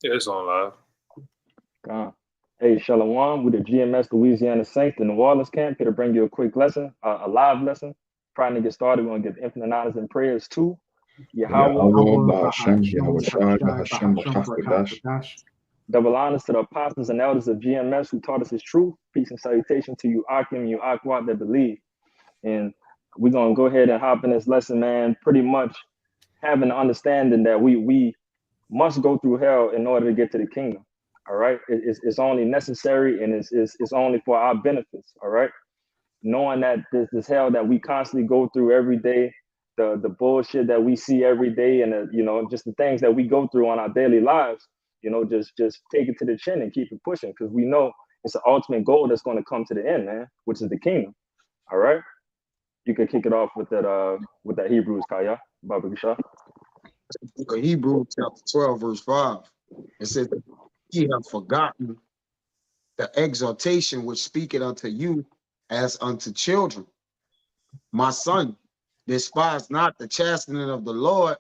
Yeah, it's on live. Hey, Shalom, with the GMS Louisiana Saints, the New Orleans camp, here to bring you a quick lesson, a live lesson. Trying to get started, we're going to give infinite honors and prayers to Yahweh. Yahweh Yahweh Bahashem Bahasham Yahweh Shai Yahushai Bahashem Bahasham Rakakadash. Rakakadash. Double honors to the apostles and elders of GMS who taught us his truth. Peace and salutation to you, Akim, you Akwat that believe. And we're going to go ahead and hop in this lesson, man, pretty much having the understanding that we must go through hell in order to get to the kingdom. All right. It's only necessary and it's only for our benefits. All right. Knowing that this hell that we constantly go through every day, the bullshit that we see every day, and just the things that we go through on our daily lives, just take it to the chin and keep it pushing because we know it's the ultimate goal that's going to come to the end, man, which is the kingdom. All right. You can kick it off with that Hebrews, Kaya, Baba Gishah. Book of Hebrews, chapter 12, verse 5. It says, ye have forgotten the exhortation which speaketh unto you as unto children. My son, despise not the chastening of the Lord,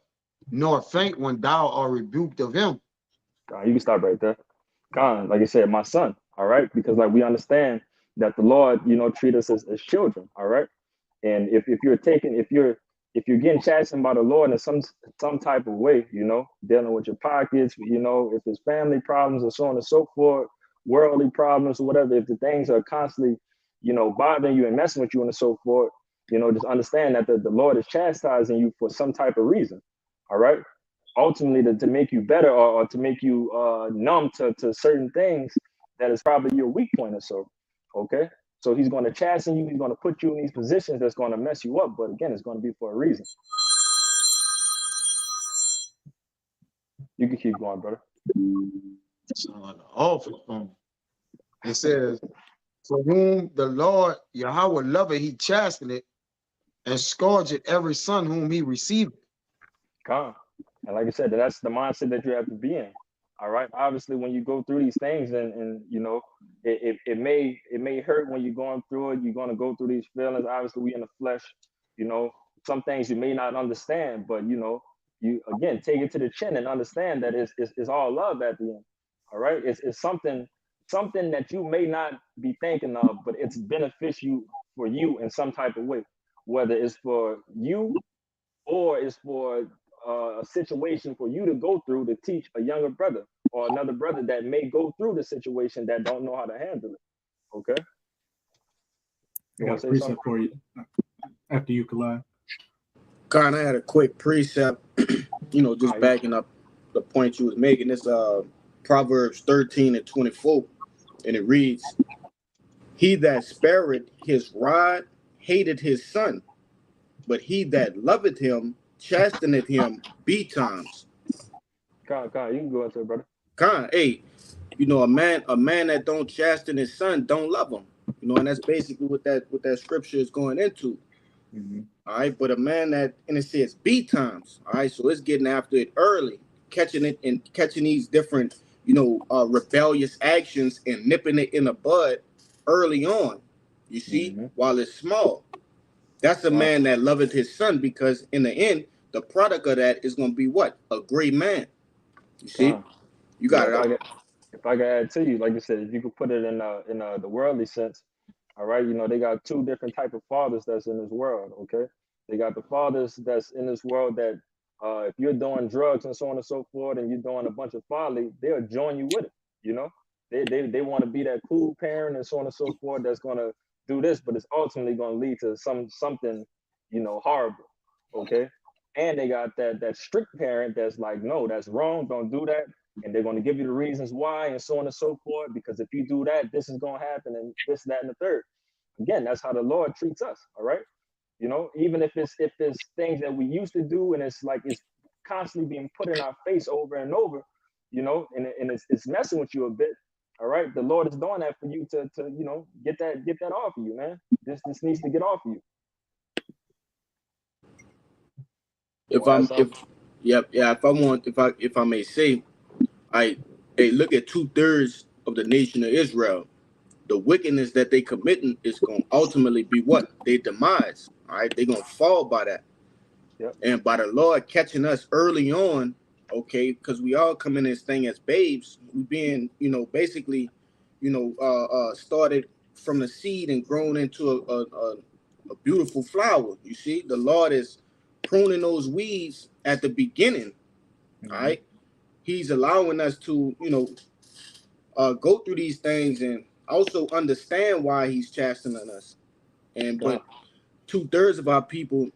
nor faint when thou art rebuked of him. You can stop right there. Like I said, my son, all right? Because like we understand that the Lord, treat us as children, all right? And if you're getting chastened by the Lord in some type of way, dealing with your pockets, if there's family problems and so on and so forth, worldly problems or whatever, if the things are constantly, bothering you and messing with you and so forth, just understand that the Lord is chastising you for some type of reason. All right. Ultimately to make you better or to make you numb to certain things that is probably your weak point or so. Okay. So he's going to chasten you. He's going to put you in these positions that's going to mess you up. But again, it's going to be for a reason. You can keep going, brother. It says, for whom the Lord Yahweh loveth, he chasteneth and scourgeth every son whom he receiveth. And like I said, that's the mindset that you have to be in. All right. Obviously, when you go through these things and it may hurt when you're going through it. You're going to go through these feelings. Obviously, we in the flesh, some things you may not understand, but you again, take it to the chin and understand that it's all love at the end. All right. It's something that you may not be thinking of, but it's beneficial for you in some type of way, whether it's for you or it's for a situation for you to go through to teach a younger brother or another brother that may go through the situation that don't know how to handle it. Okay. I got a precept for you after you collide. Con, I had a quick precept, just backing up the point you was making. This Proverbs 13:24, and it reads, he that spared his rod hated his son, but he that loveth him chasteneth him betimes. Con, you can go into it, brother. Con, hey, a man that don't chasten his son don't love him. And that's basically what that scripture is going into. Mm-hmm. All right, but a man that, and it says betimes. All right, so it's getting after it early, catching it and catching these different, rebellious actions and nipping it in the bud early on. You see, while it's small. That's a man that loveth his son, because in the end, the product of that is going to be what? A great man. You see, you got it. If I could add to you, like you said, if you could put it in the worldly sense, all right, they got two different type of fathers that's in this world. Okay, they got the fathers that's in this world that if you're doing drugs and so on and so forth, and you're doing a bunch of folly, they'll join you with it. They want to be that cool parent and so on and so forth that's going to do this, but it's ultimately going to lead to something horrible. Okay, and they got that strict parent that's like, no, that's wrong, don't do that. And they're going to give you the reasons why and so on and so forth, because if you do that, this is going to happen and this, that, and the third. Again, that's how the Lord treats us. All right. Even if it's things that we used to do and it's like it's constantly being put in our face over and over, and it's messing with you a bit. All right. The Lord is doing that for you to get that off of you, man. This needs to get off of you. If I may say, look at 2/3 of the nation of Israel. The wickedness that they committing is going to ultimately be what? Their demise. All right, they're going to fall by that. Yep. And by the Lord catching us early on, okay, because we all come in this thing as babes. We being, basically, started from the seed and grown into a beautiful flower. You see, the Lord is pruning those weeds at the beginning. All right, He's allowing us to, go through these things and also understand why He's chastening us. And but 2/3 of our people,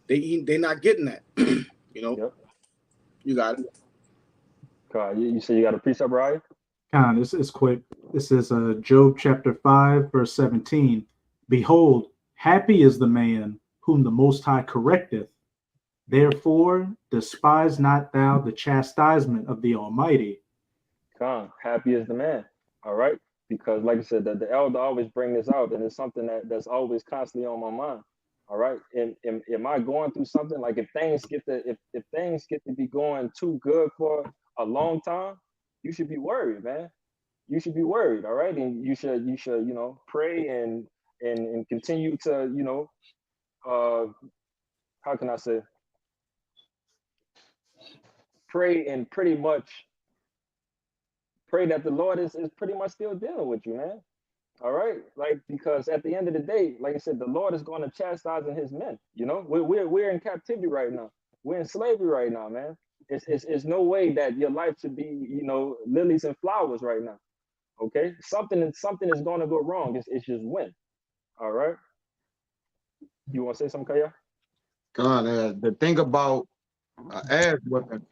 they're not getting that. Yep. You got it. You say you got a precept, right? Con, it's quick. This is Job chapter 5, verse 17. Behold, happy is the man whom the Most High correcteth. Therefore, despise not thou the chastisement of the Almighty. Happy is the man. All right. Because like I said, the elder always bring this out, and it's something that's always constantly on my mind. All right. And am I going through something? Like if things get to be going too good for a long time, you should be worried, man. You should be worried, all right? And you should, pray and continue to, how can I say, pray and pretty much pray that the Lord is pretty much still dealing with you, man. All right, like because at the end of the day, like I said, the Lord is going to chastise His men. We're in captivity right now. We're in slavery right now, man. It's no way that your life should be, lilies and flowers right now. Okay, something is going to go wrong. It's just when. All right. You want to say something, Kaya? God, the thing about ass weapon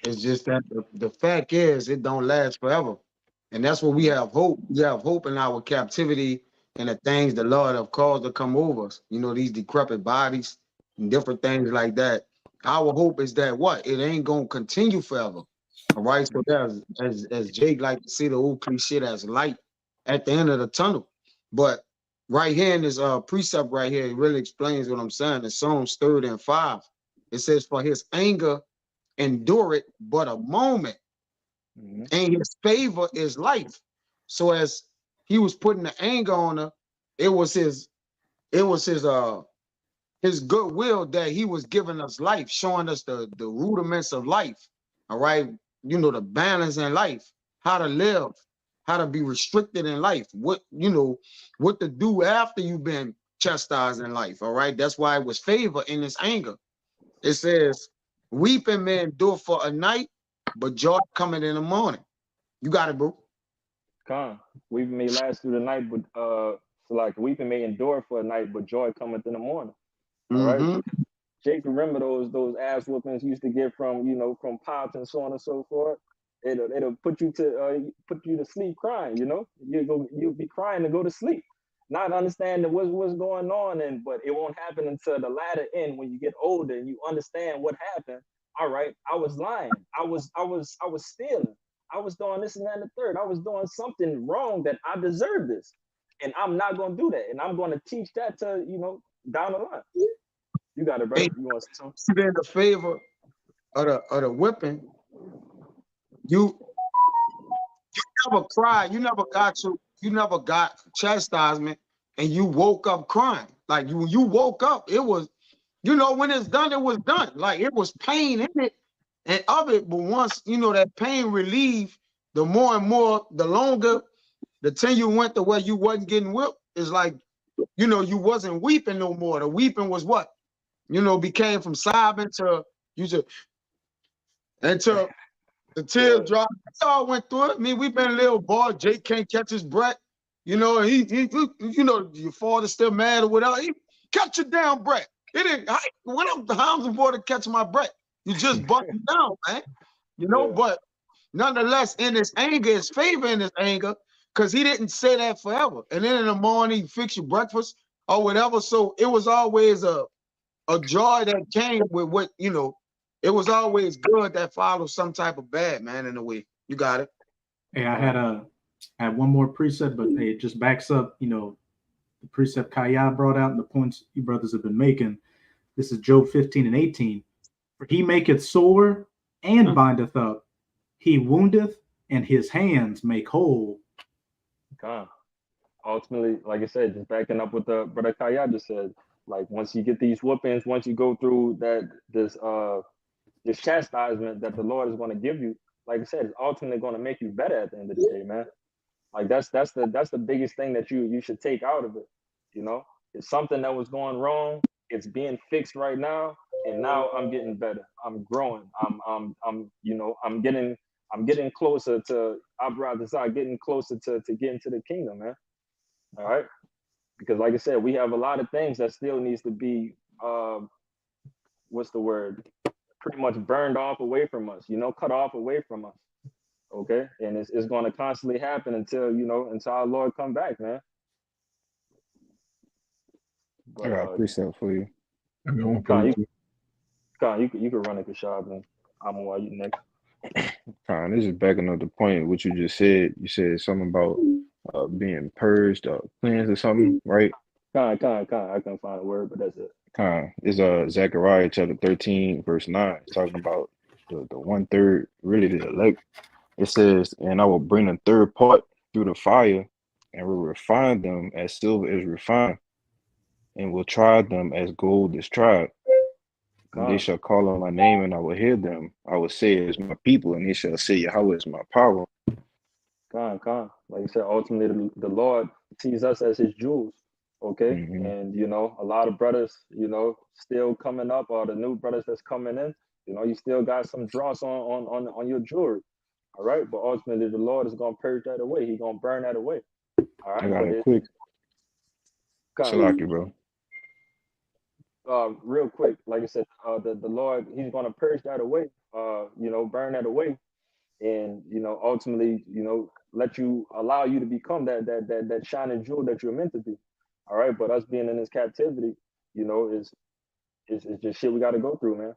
is just that the fact is it don't last forever. And that's what we have hope. We have hope in our captivity and the things the Lord have caused to come over us. These decrepit bodies and different things like that. Our hope is that what? It ain't gonna continue forever. All right. So there's as Jake like to see the old cliche as light at the end of the tunnel. But right here in this precept right here, it really explains what I'm saying. In Psalms 30 and 5, it says, for his anger endure it but a moment, and his favor is life. So as he was putting the anger on her, it was his goodwill that he was giving us life, showing us the rudiments of life. All right, the balance in life, how to live, how to be restricted in life, what to do after you've been chastised in life. All right, that's why it was favor in his anger. It says, weeping may endure for a night, but joy coming in the morning. You got it, bro. Weeping may last through the night, but so like weeping may endure for a night, but joy cometh in the morning. All right. Jake, remember those ass whoopings you used to get from from pops and so on and so forth. It'll put you to sleep crying. You'll be crying to go to sleep, not understanding what's going on, but it won't happen until the latter end when you get older and you understand what happened. All right, I was lying. I was stealing. I was doing this and that and the third. I was doing something wrong that I deserve this, and I'm not going to do that. And I'm going to teach that to down the line. You got it, bro. Hey, you want to say something? In the favor of the whipping, you never cried. You never got chastisement, and you woke up crying. Like when you woke up, it was, when it's done, it was done. Like it was pain in it and of it. But once that pain relieved, the more and more, the longer, the time you went to where you wasn't getting whipped, is like, you wasn't weeping no more. The weeping was what? Became from sobbing to you just until the tears dropped. We all went through it. I mean, we've been a little boy. Jake can't catch his breath. He your father's still mad or whatever. He catch your damn breath. It didn't. What up? How's the boy to catch my breath? You just busting down, man. But nonetheless, in his anger, his favor in his anger, because he didn't say that forever. And then in the morning, he fix your breakfast or whatever. So it was always a joy that came with what, it was always good that followed some type of bad, man, in a way. You got it. Hey, I had one more precept, but it just backs up, the precept Kaya brought out and the points you brothers have been making. This is Job 15 and 18. For he maketh sore and bindeth up. He woundeth and his hands make whole. Ultimately, like I said, just backing up what the brother Kaya just said, like once you get these whoopings, once you go through this this chastisement that the Lord is going to give you, like I said, is ultimately going to make you better at the end of the day, man. Like that's the biggest thing that you should take out of it. You know, it's something that was going wrong. It's being fixed right now, and now I'm getting better. I'm growing. I'm you know I'm getting closer to getting closer to getting to the kingdom, man. All right, because like I said, we have a lot of things that still needs to be what's the word? Pretty much burned off away from us. You know, cut off away from us. Okay, and it's going to constantly happen until until our Lord come back, man. I But got a precept for you. I got one for Con, you you, too. Con, you can run it, Kashab, and I'm while you next. This is backing up the point what you just said. You said something about being purged or cleansed or something, right? Con. I couldn't find a word, but that's it. Is Zechariah chapter 13, verse 9. It's talking about the one third, really the elect. It says, and I will bring a third part through the fire and will refine them as silver is refined, and will try them as gold is tried. And they Con, shall call on my name, and I will hear them. I will say it is my people, and they shall say Yahweh is my power. Con. Like you said, ultimately the Lord sees us as His jewels. Okay, Mm-hmm. and a lot of brothers, still coming up, or the new brothers that's coming in, you still got some dross on your jewelry. All right, but ultimately the Lord is gonna purge that away. He's gonna burn that away. All I right, got but a quick Con, Salaki, bro. real quick, like I said, the Lord, He's gonna purge that away, burn that away, and ultimately, allow you to become that shining jewel that you're meant to be. All right, but us being in this captivity, is just shit we got to go through, man.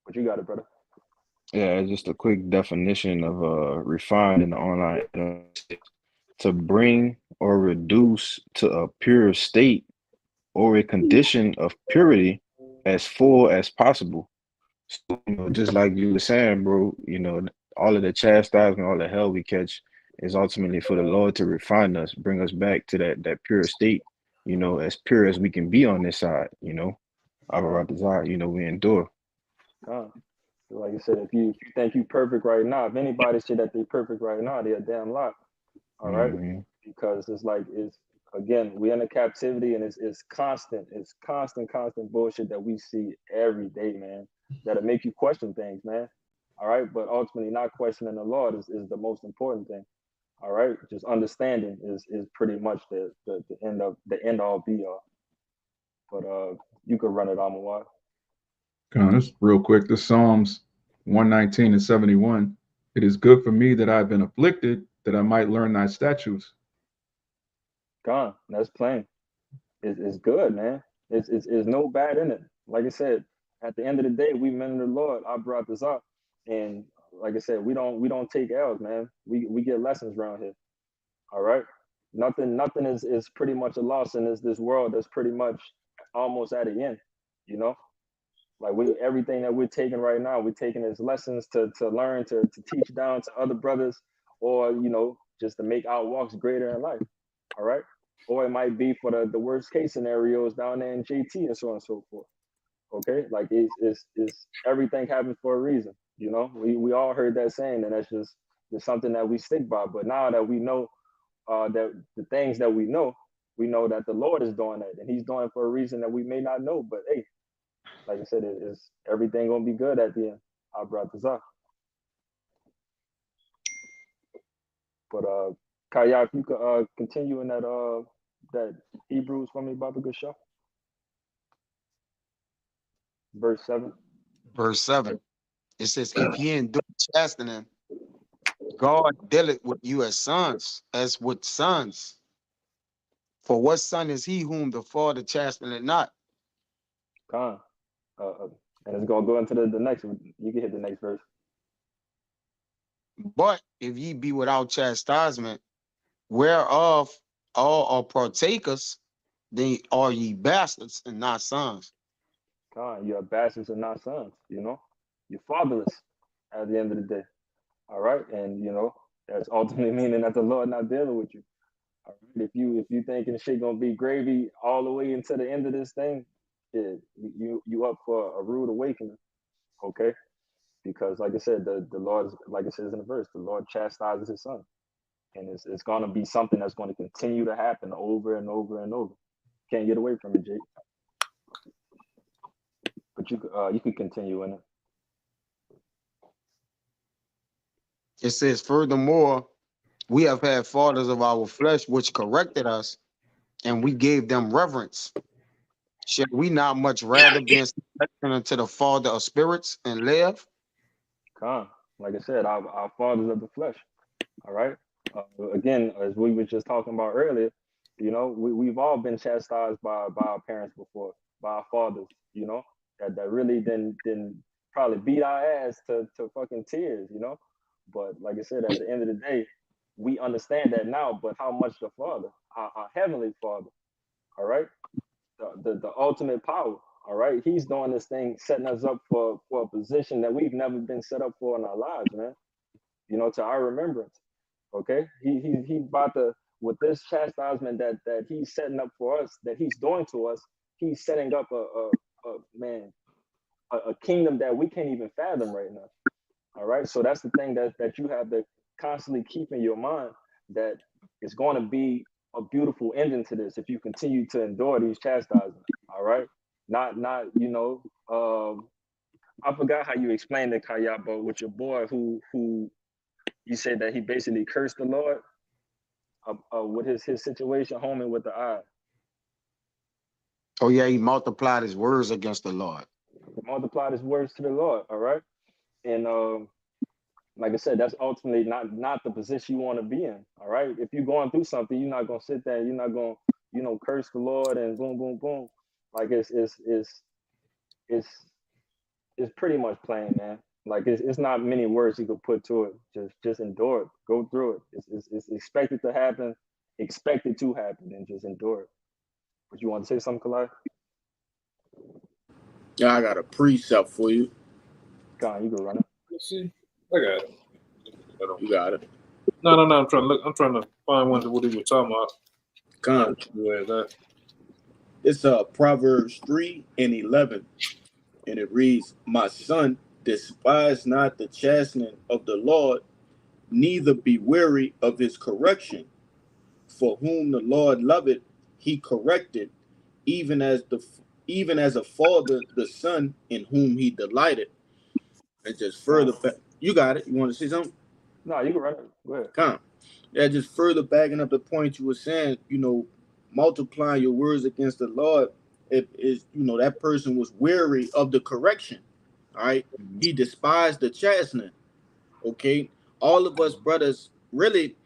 But you got it, brother. Yeah, just a quick definition of refined in the online. To bring or reduce to a pure state or a condition of purity as full as possible. So, just like you were saying, bro, all of the chastisement, all the hell we catch is ultimately for the Lord to refine us, bring us back to that pure state, as pure as we can be on this side, our desire, we endure. Like I said, if you think you perfect right now, if anybody say that they perfect right now, they're a damn lie. All right, Mm-hmm. because it's again, we're in a captivity, and it's constant bullshit that we see every day, man. That'll make you question things, man. All right, but ultimately, not questioning the Lord is the most important thing. All right, just understanding is pretty much the end all be all. But you could run it on Amawad. This real quick. This Psalms 119 and 71. It is good for me that I've been afflicted, that I might learn thy statutes. Gone. That's plain. It's good, man. It's no bad in it. Like I said, at the end of the day, we men of the Lord. I brought this up, and like I said, we don't take L's, man. We get lessons around here. All right. Nothing is pretty much a loss in this world that's pretty much almost at the end. You know, like everything that we're taking right now, we're taking as lessons to learn to teach down to other brothers, or just to make our walks greater in life. All right. Or it might be for the worst case scenarios down there in JT and so on and so forth. Okay, like it's everything happens for a reason. We all heard that saying, and that's just something that we stick by. But now that we know that the things that we know that the Lord is doing that, and He's doing it for a reason that we may not know. But hey, like I said, it's everything gonna be good at the end. I brought this up. But Kayak, you could continue in that Hebrews for me, Baba Good Show. Verse 7. Verse 7. It says, if ye endure chastening, God dealeth with you as with sons. For what son is he whom the father chasteneth not? Con. And it's gonna go into the next one. You can hit the next verse. But if ye be without chastisement, whereof all are partakers, then are ye bastards and not sons. Con, you're bastards and not sons. You're fatherless at the end of the day. All right, and that's ultimately meaning that the Lord not dealing with you. All right, if you thinking shit gonna be gravy all the way into the end of this thing, you up for a rude awakening. Okay, because like I said, the Lord is, like it says in the verse, the Lord chastises his son. And it's gonna be something that's going to continue to happen over and over and over. Can't get away from it, Jake. But you could continue in it. It says, furthermore, we have had fathers of our flesh which corrected us, and we gave them reverence. Should we not much rather be in subjection unto the Father of spirits and live? Come, like I said, our fathers of the flesh. All right. Again, as we were just talking about earlier, you know, we've all been chastised by our parents before, by our fathers, you know, that really didn't probably beat our ass to fucking tears, you know. But like I said, at the end of the day, we understand that now. But how much the Father, our heavenly Father, all right, the ultimate power, all right, he's doing this thing, setting us up for a position that we've never been set up for in our lives, man. You know, to our remembrance. Okay, he about to, with this chastisement that he's setting up for us, that he's doing to us, he's setting up a kingdom that we can't even fathom right now. All right, so that's the thing that you have to constantly keep in your mind, that it's going to be a beautiful ending to this if you continue to endure these chastisements. All right, not you know, I forgot how you explained it, Kaya, but with your boy who you said that he basically cursed the Lord with his situation, homie, with the eye. Oh yeah, he multiplied his words against the Lord. He multiplied his words to the Lord, all right? And like I said, that's ultimately not the position you want to be in, all right? If you're going through something, you're not going to sit there and you're not going to, you know, curse the Lord and boom, boom, boom. Like it's pretty much plain, man. Like it's not many words you could put to it. Just endure it. Go through it. It's expected to happen, expected to happen, and just endure it. But you want to say something, Kalai? Yeah, I got a precept for you. Go on, you can run it. Let's see. I got it. You got it. No. I'm trying to look. I'm trying to find what he was talking about. Con. Yeah, that. It's Proverbs 3:11, and it reads, "My son, despise not the chastening of the Lord, neither be weary of his correction. For whom the Lord loveth, he corrected, even as a father the son in whom he delighted." And just further back, you got it. You want to say something? No, you can run it. Go ahead. Come. Yeah, just further backing up the point you were saying, you know, multiplying your words against the Lord, it is, you know, that person was weary of the correction. All right. He despised the chastening. Okay. All of us brothers, really,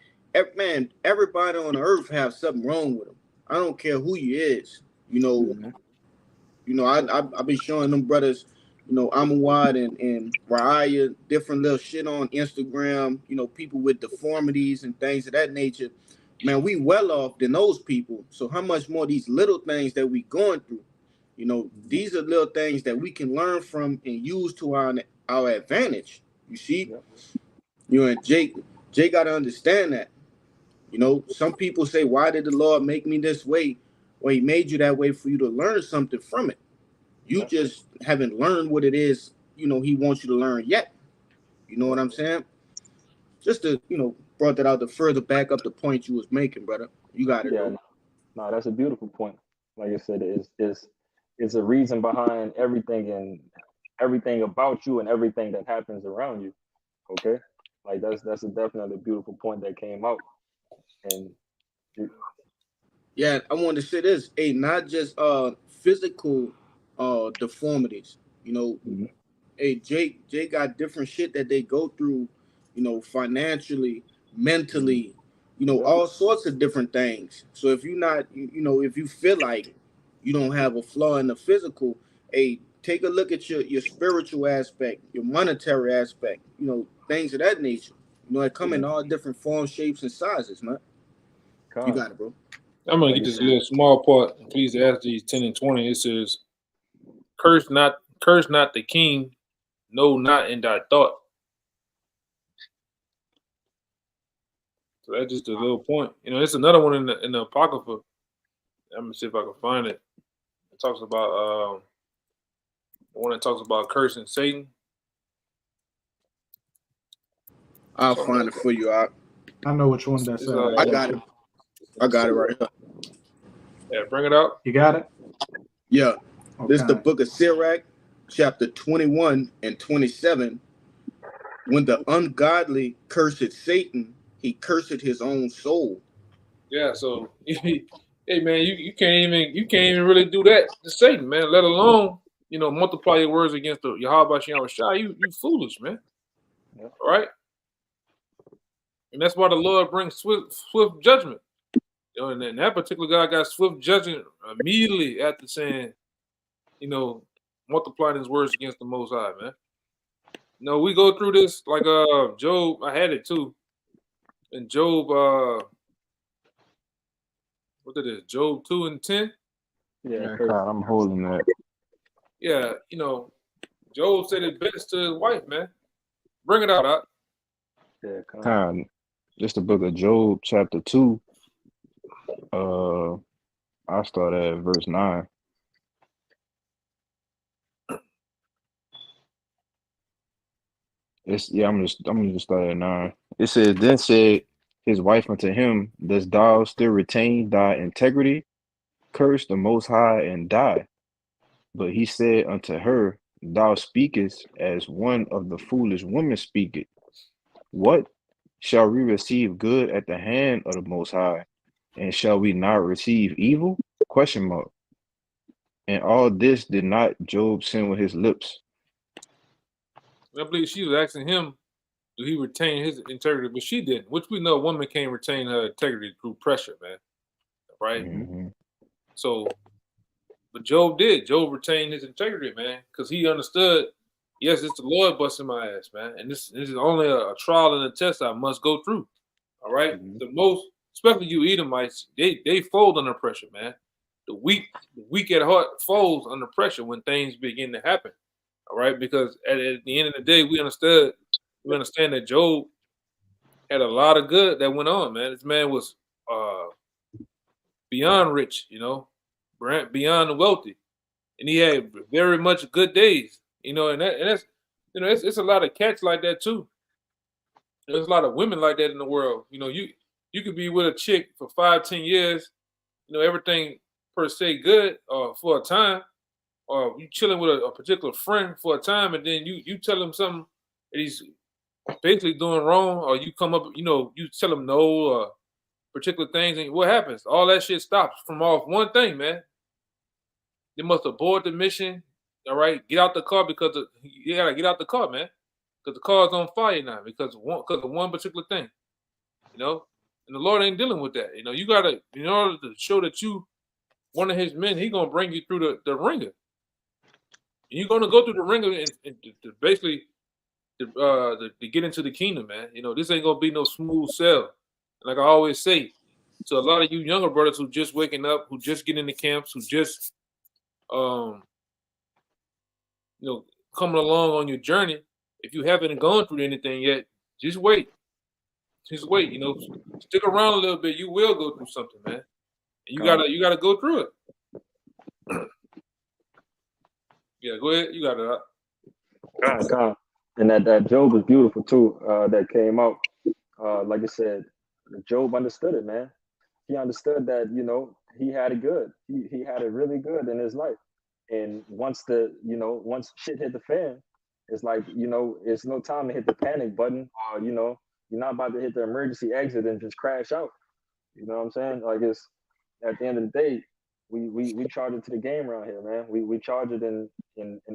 man, everybody on earth have something wrong with them. I don't care who you is. You know, I've been showing them brothers, you know, Amawad and Raya, different little shit on Instagram, you know, people with deformities and things of that nature. Man, we well off than those people. So how much more these little things that we going through? You know, these are little things that we can learn from and use to our advantage. You see? Yep. You know, and Jake got to understand that. You know, some people say, why did the Lord make me this way? Well, he made you that way for you to learn something from it. You just haven't learned what it is, you know, he wants you to learn yet. You know what I'm saying? Just to, you know, brought that out to further back up the point you was making, brother. You got it. Yeah, no, that's a beautiful point. Like I said, it's a reason behind everything and everything about you and everything that happens around you. Okay? Like that's a definitely beautiful point that came out. And yeah, I wanted to say this. Hey, not just physical deformities. You know, hey, Jake got different shit that they go through, you know, financially, mentally, you know, all sorts of different things. So if you're not, you know, if you feel like you don't have a flaw in the physical, hey, take a look at your spiritual aspect, your monetary aspect, you know, things of that nature. You know, they come in all different forms, shapes, and sizes, man. You got it, bro. I'm gonna get this little small part. Ecclesiastes 10:20. It says, curse not the king, no, not in thy thought. So that's just a little point. You know, it's another one in the Apocrypha. I'm gonna see if I can find it. It talks about the one that talks about cursing Satan. I'll find it for you. I know which one that's. I got it. I got it right here. Yeah, bring it out. You got it? Yeah. Okay. This is the book of Sirach, chapter 21 and 27. When the ungodly cursed Satan, he cursed his own soul. Yeah, so hey man, you can't even really do that to Satan, man, let alone, multiply your words against the Yahweh Shem Shai. You foolish, man. Yeah. All right? And that's why the Lord brings swift judgment. And that particular guy got swift judgment immediately after saying, multiplying his words against the Most High, man. We go through this like Job. I had it too. And Job, what it is, Job 2 and 10. Yeah, God, I'm holding that. Yeah, Job said it best to his wife, man. Bring it out, Doc. Yeah, God, just the book of Job, chapter 2. I start at verse 9. I'm just start at 9. It says, then said his wife unto him, dost thou still retain thy integrity? Curse the Most High and die. But he said unto her, thou speakest as one of the foolish women speaketh. What? Shall we receive good at the hand of the Most High? And shall we not receive evil? Question mark. And all this did not Job sin with his lips. I believe she was asking him, do he retain his integrity? But she didn't, which we know a woman can't retain her integrity through pressure, man. Right? Mm-hmm. So, but Job did. Job retained his integrity, man, because he understood, yes, it's the Lord busting my ass, man. And this is only a trial and a test I must go through. All right? Mm-hmm. The most, especially you Edomites, they fold under pressure, man. The weak at heart folds under pressure when things begin to happen. All right, because at the end of the day, we understand that Job had a lot of good that went on, man. This man was beyond rich, beyond wealthy, and he had very much good days, and that's it's a lot of cats like that too. There's a lot of women like that in the world. You could be with a chick for 5-10 years, everything per se good for a time. Or you chilling with a particular friend for a time, and then you tell him something that he's basically doing wrong, or you come up, you tell him no, or particular things, and what happens? All that shit stops from off one thing, man. They must abort the mission. All right, get out the car because you gotta get out the car, man, because the car's on fire now because of one particular thing, And the Lord ain't dealing with that. You gotta, in order to show that you one of His men, He gonna bring you through the ringer. You're gonna go through the ringer and to basically to get into the kingdom, man. This ain't gonna be no smooth sail. Like I always say, to a lot of you younger brothers who just waking up, who just get into camps, who just coming along on your journey. If you haven't gone through anything yet, just wait. Just wait. Stick around a little bit. You will go through something, man. And you gotta go through it. Yeah, go ahead. You got it. And that Job was beautiful too. That came out. Like I said, Job understood it, man. He understood that he had it good. He had it really good in his life. And once shit hit the fan, it's like it's no time to hit the panic button, or you're not about to hit the emergency exit and just crash out. You know what I'm saying? Like it's at the end of the day. We charge it to the game around here, man. We charge it and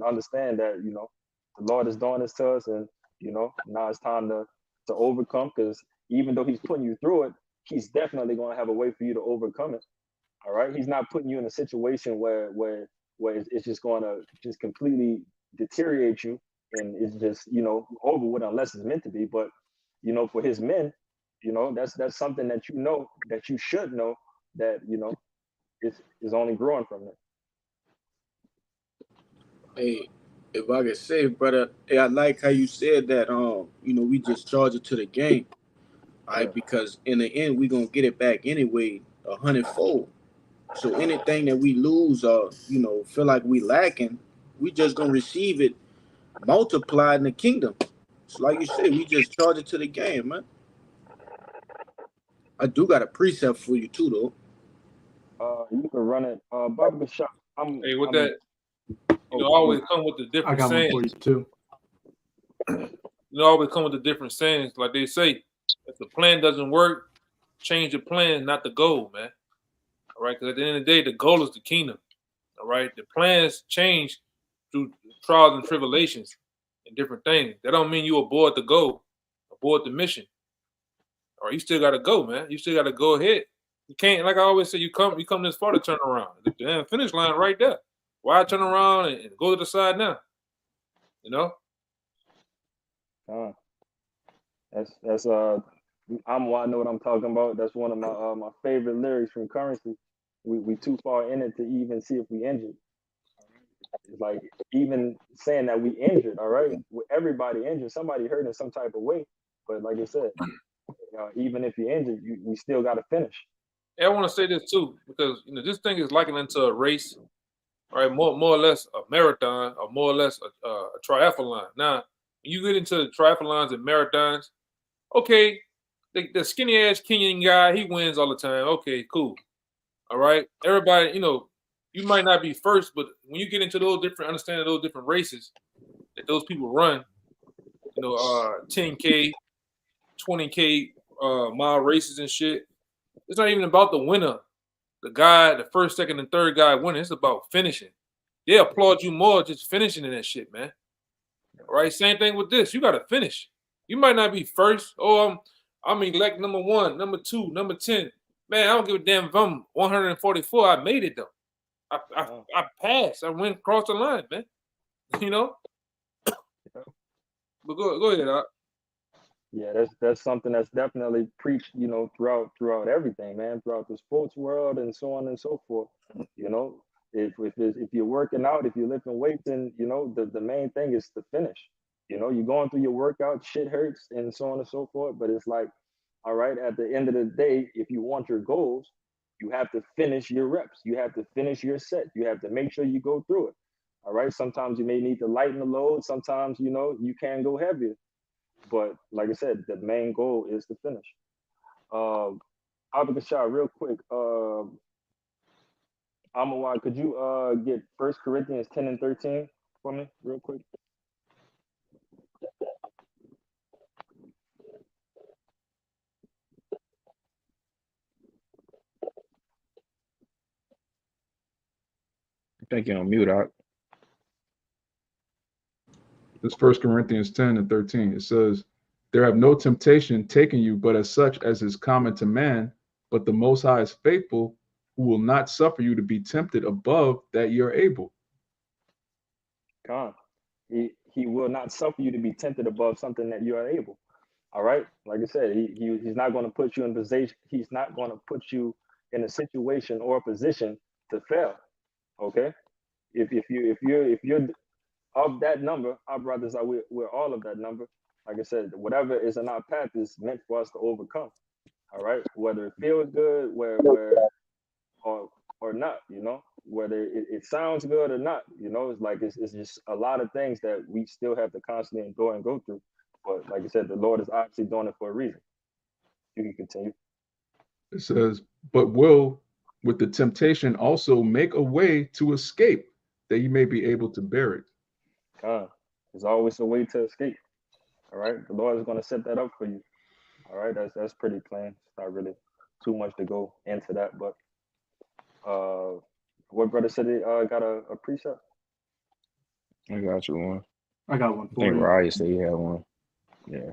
understand that the Lord is doing this to us, and now it's time to overcome. Because even though He's putting you through it, He's definitely going to have a way for you to overcome it. All right, He's not putting you in a situation where it's just going to just completely deteriorate you, and it's just over with unless it's meant to be. But for His men, that's something that that you should know that is only growing from it. Hey, if I could say, brother, I like how you said that. We just charge it to the game, all right? Because in the end, we gonna get it back anyway, 100-fold. So anything that we lose or feel like we lacking, we just gonna receive it multiplied in the kingdom. So like you said, we just charge it to the game, man. I do got a precept for you too, though. You can run it. Barbara Shop. Hey, with that, always come with the I different got one sayings. for you too. Always come with the different sayings. Like they say, if the plan doesn't work, change the plan, not the goal, man. All right, because at the end of the day, the goal is the kingdom. All right, the plans change through trials and tribulations and different things. That don't mean you abort the goal, abort the mission. All right, you still got to go, man. You still got to go ahead. You can't, like I always say, you come this far to turn around. The damn finish line right there. Why turn around and go to the side now? You know. That's I know what I'm talking about. That's one of my favorite lyrics from Currency. We too far in it to even see if we injured. It's like even saying that we injured, all right? With everybody injured, somebody hurt in some type of way. But like I said, even if you're injured, we still got to finish. I want to say this too, because this thing is likened into a race, all right? More or less a marathon, or more or less a triathlon. Now, when you get into the triathlons and marathons, okay, the skinny ass Kenyan guy, he wins all the time. Okay, cool. All right, everybody, you might not be first, but when you get into understanding those different races that those people run, 10K, 20K mile races and shit. It's not even about the winner, the guy, the first, second, and third guy winning. It's about finishing. They applaud you more just finishing in that shit, man. All right, same thing with this. You got to finish. You might not be first. Oh, I'm elect number 1, number 2, number 10. Man, I don't give a damn if I'm 144. I made it though. I passed. I went across the line, man. But go ahead, Doc. Yeah, that's something that's definitely preached, throughout everything, man, throughout the sports world and so on and so forth. If you're working out, if you're lifting weights, then the main thing is to finish. You're going through your workout, shit hurts, and so on and so forth. But it's like, all right, at the end of the day, if you want your goals, you have to finish your reps. You have to finish your set. You have to make sure you go through it. All right. Sometimes you may need to lighten the load. Sometimes, you can go heavier. But like I said, the main goal is to finish. Abakashah, real quick. Amawad, could you get 1 Corinthians 10 and 13 for me, real quick? I think you're on mute, Doc. This 1 Corinthians 10 and 13, it says, there have no temptation taken you, but as such as is common to man, but the Most High is faithful, who will not suffer you to be tempted above that you're able. God, he will not suffer you to be tempted above something that you are able. All right, like I said, he's not going to put you in position. He's not going to put you in a situation or a position to fail. Okay, if you're of that number, our brothers are we're all of that number. Like I said, whatever is in our path is meant for us to overcome. All right, whether it feels good, or not, whether it sounds good or not, it's like it's just a lot of things that we still have to constantly endure and go through. But like I said, the Lord is obviously doing it for a reason. You can continue. It says, but will with the temptation also make a way to escape, that you may be able to bear it. There's always a way to escape. All right, the Lord is going to set that up for you. All right, that's pretty plain. It's not really too much to go into that, but what brother said he got a precept? I got you one. I got one I for think you. Raya said he had one. Yeah.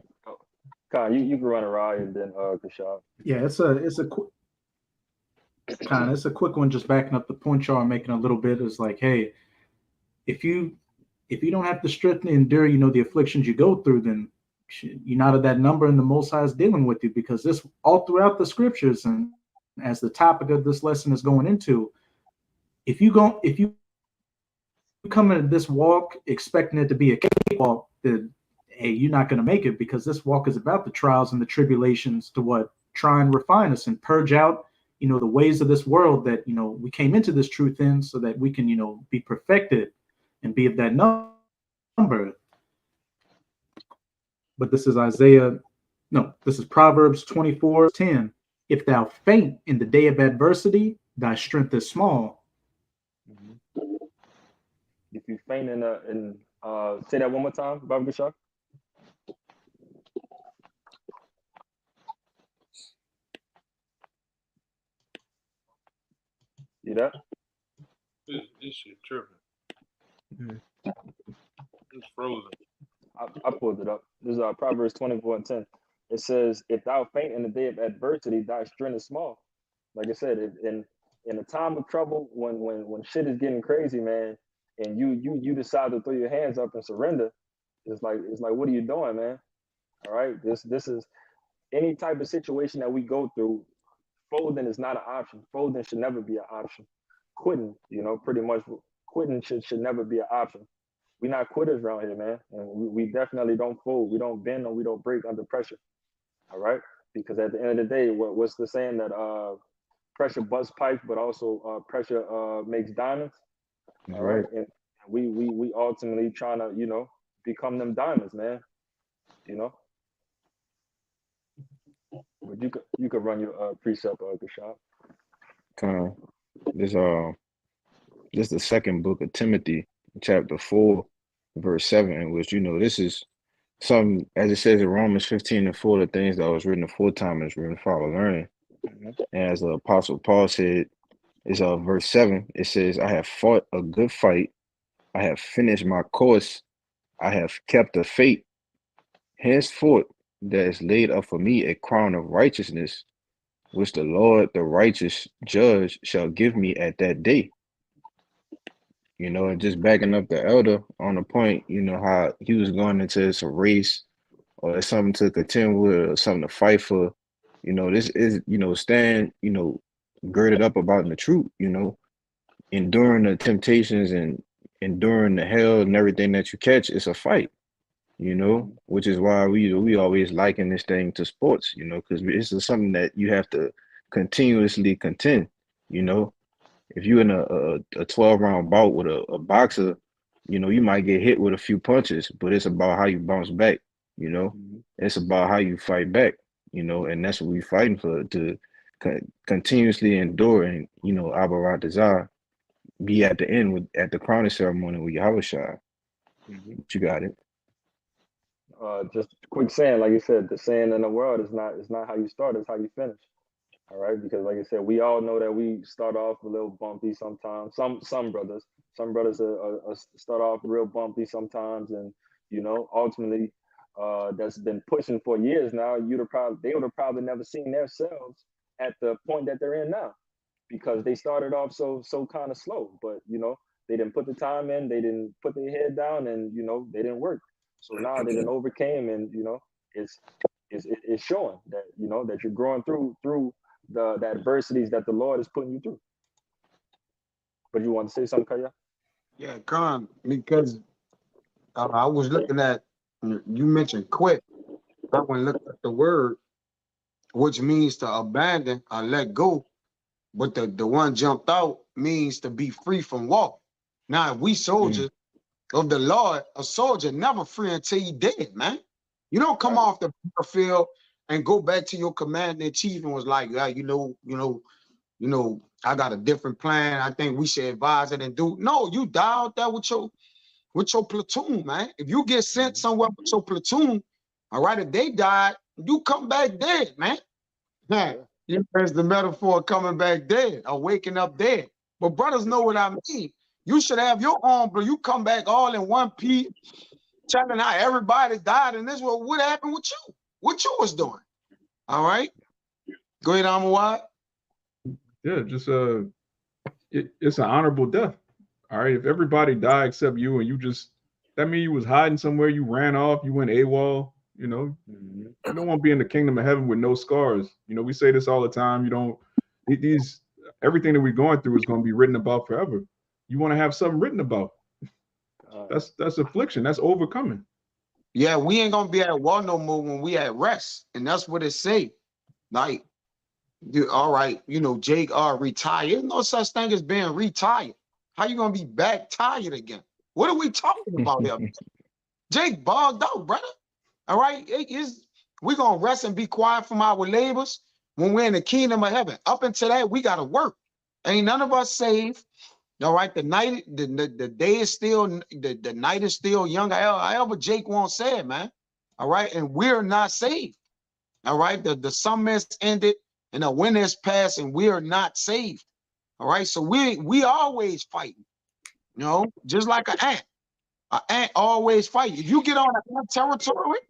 Khan, you can run a Raya and then Kashab. Yeah, it's a quick one, just backing up the point y'all are making a little bit. Is like, hey, if you don't have the strength to endure, the afflictions you go through, then you're not of that number, and the Most High is dealing with you, because this all throughout the scriptures, and as the topic of this lesson is going into, if you come into this walk expecting it to be a cakewalk, then hey, you're not going to make it, because this walk is about the trials and the tribulations to try and refine us and purge out, the ways of this world that, we came into this truth in, so that we can, be perfected and be of that number. But this is Isaiah, no, this is Proverbs 24:10. If thou faint in the day of adversity, thy strength is small. If you faint say that one more time, Baba Gashar. See that? This shit tripping. Yeah. It's frozen. I pulled it up. This is Proverbs 24:10. It says, if thou faint in the day of adversity, thy strength is small. Like I said, in a time of trouble, when shit is getting crazy, man, and you decide to throw your hands up and surrender, it's like what are you doing, man? All right, this is any type of situation that we go through. Folding is not an option. Folding should never be an option. Quitting, pretty much quitting should never be an option. We're not quitters around here, man, and we definitely don't fold. We don't bend or we don't break under pressure. All right, because at the end of the day, what's the saying that pressure busts pipes, but also pressure makes diamonds. That's All right, right. and we ultimately trying to become them diamonds, man. But you could run your precept, Gashad. Kind of this the second book of Timothy, chapter 4, verse 7, which this is some, as it says in Romans 15:4, the things that was written aforetime is written for our learning. And as the Apostle Paul said, is verse 7, it says, I have fought a good fight, I have finished my course, I have kept the faith. Henceforth there is laid up for me a crown of righteousness, which the Lord, the righteous judge, shall give me at that day. And just backing up the elder on the point, how he was going into some race or something to contend with or something to fight for. This is, stand, girded up about the truth, enduring the temptations and enduring the hell and everything that you catch. It's a fight, which is why we always liken this thing to sports, because this is something that you have to continuously contend. If you're in a 12-round bout with a boxer, you might get hit with a few punches, but it's about how you bounce back. It's about how you fight back. And that's what we're fighting for, to continuously endure and Abarat be at the end at the crowning ceremony with Yahushua. You got it. Just a quick saying, like you said, the saying in the world is not how you start, it's how you finish. All right, because like I said, we all know that we start off a little bumpy sometimes. Some brothers start off real bumpy sometimes, and ultimately, that's been pushing for years now. They would have probably never seen themselves at the point that they're in now, because they started off so kind of slow. But they didn't put the time in, they didn't put their head down, and they didn't work. So now they didn't overcame, and it's showing that that you're growing through the adversities that the Lord is putting you through. But you want to say something, Kaya? Yeah, Khan, because I was looking at, you mentioned quit. I went and looked at the word, which means to abandon or let go. But the one jumped out means to be free from walk. Now, if we soldiers of the Lord, a soldier never free until he dead, man. You don't come off the field and go back to your commander in chief and was like, I got a different plan. I think we should advise it and do. No, you die out there with your platoon, man. If you get sent somewhere with your platoon, all right, if they died, you come back dead, man. There's the metaphor of coming back dead or waking up dead. But brothers know what I mean. You should have your own, but you come back all in one piece, telling how everybody died in this world. What happened with you? What you was doing? All right. Go ahead, Amawad. Yeah, just it's an honorable death. All right. If everybody died except you, and that means you was hiding somewhere, you ran off, you went AWOL, you don't want to be in the kingdom of heaven with no scars. We say this all the time. Everything that we're going through is going to be written about forever. You want to have something written about. That's affliction. That's overcoming. Yeah, we ain't gonna be at war no more when we at rest, and that's what it say. Like, all right, Jake retired. There's no such thing as being retired. How you gonna be back tired again? What are we talking about here? Jake bogged out, brother. All right, we're gonna rest and be quiet from our labors when we're in the kingdom of heaven. Up until that, we gotta work. Ain't none of us saved. All right, the day is still the night is still young. However Jake once said, man. All right, and we're not saved. All right, the summer has ended and the winter has passed, and we are not saved. All right, so we always fighting. You know, just like an ant. An ant always fighting. If you get on an ant territory,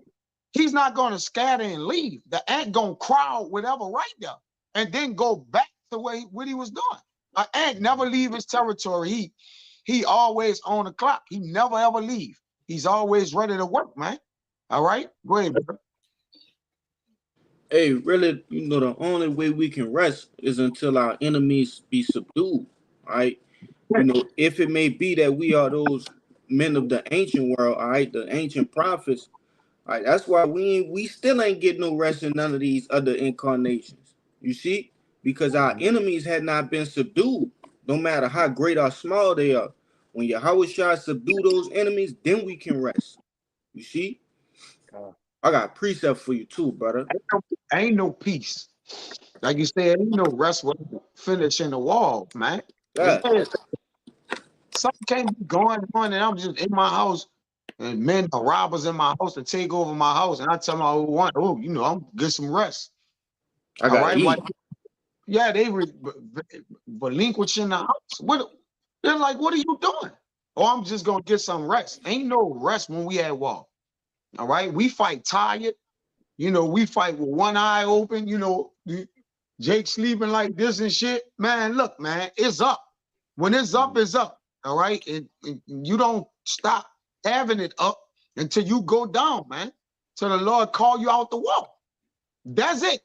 he's not going to scatter and leave. The ant going to crowd whatever right there and then go back to what he was doing. An ant never leave his territory. He always on the clock. He never ever leave. He's always ready to work, man. All right, go ahead, bro. Hey, really, the only way we can rest is until our enemies be subdued. All right. If it may be that we are those men of the ancient world, all right, the ancient prophets, all right, that's why we still ain't getting no rest in none of these other incarnations. You see? Because our enemies had not been subdued, no matter how great or small they are. When Yahweh Shah subdue those enemies, then we can rest. You see? I got a precept for you too, brother. Ain't no peace. Like you said, ain't no rest with finishing the wall, man. Yeah. Something can't be going on, and I'm just in my house, and men are robbers in my house to take over my house, and I tell them I want, I'm get some rest. I got eat. Yeah, they relinquishing the house. They're like, what are you doing? Oh, I'm just gonna get some rest. Ain't no rest when we at war. All right, we fight tired. We fight with one eye open. Jake sleeping like this and shit. Man, look, man, it's up. When it's up, it's up. All right, and you don't stop having it up until you go down, man. Till the Lord call you out the wall. That's it.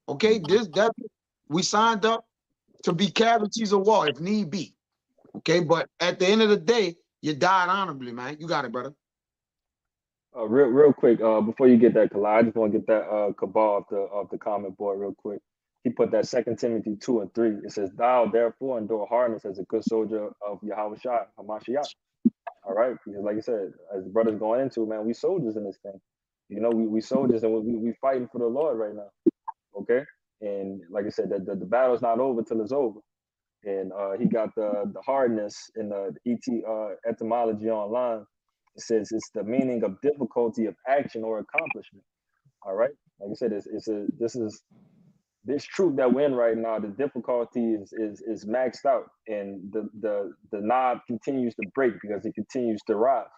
Okay, we signed up to be casualties of war if need be. Okay, but at the end of the day, you died honorably, man. You got it, brother. Real quick, before you get that, Kalai, I just want to get that Cabal off the comment board real quick. He put that 2 Timothy 2:3. It says, "Thou therefore endure hardness as a good soldier of Yahweh Shai Hamashiach." All right, because like I said, as the brother's going into, man, we soldiers in this thing. We soldiers, and we fighting for the Lord right now. Okay, and like I said, the battle's not over till it's over. And he got the hardness in the etymology online. It says it's the meaning of difficulty of action or accomplishment. All right, like I said, this truth that we're in right now. The difficulty is maxed out, and the knob continues to break because it continues to rise.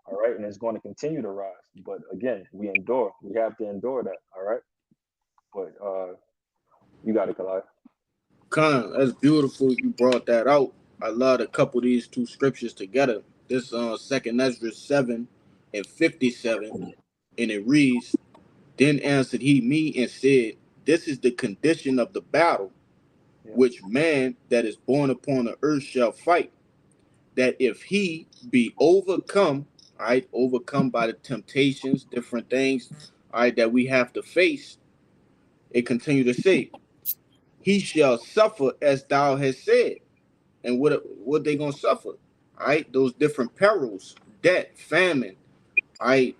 All right, and it's going to continue to rise. But again, we endure. We have to endure that. All right, but you got it, Kalai. Khan, that's beautiful. You brought that out. I love to couple these two scriptures together. This 2nd Ezra 7:57, and it reads, "Then answered he me and said, This is the condition of the battle, which man that is born upon the earth shall fight, that if he be overcome," all right, overcome by the temptations, different things, all right, that we have to face. It continue to say, "He shall suffer as thou hast said." And what they gonna suffer? All right, those different perils, debt, famine, all right,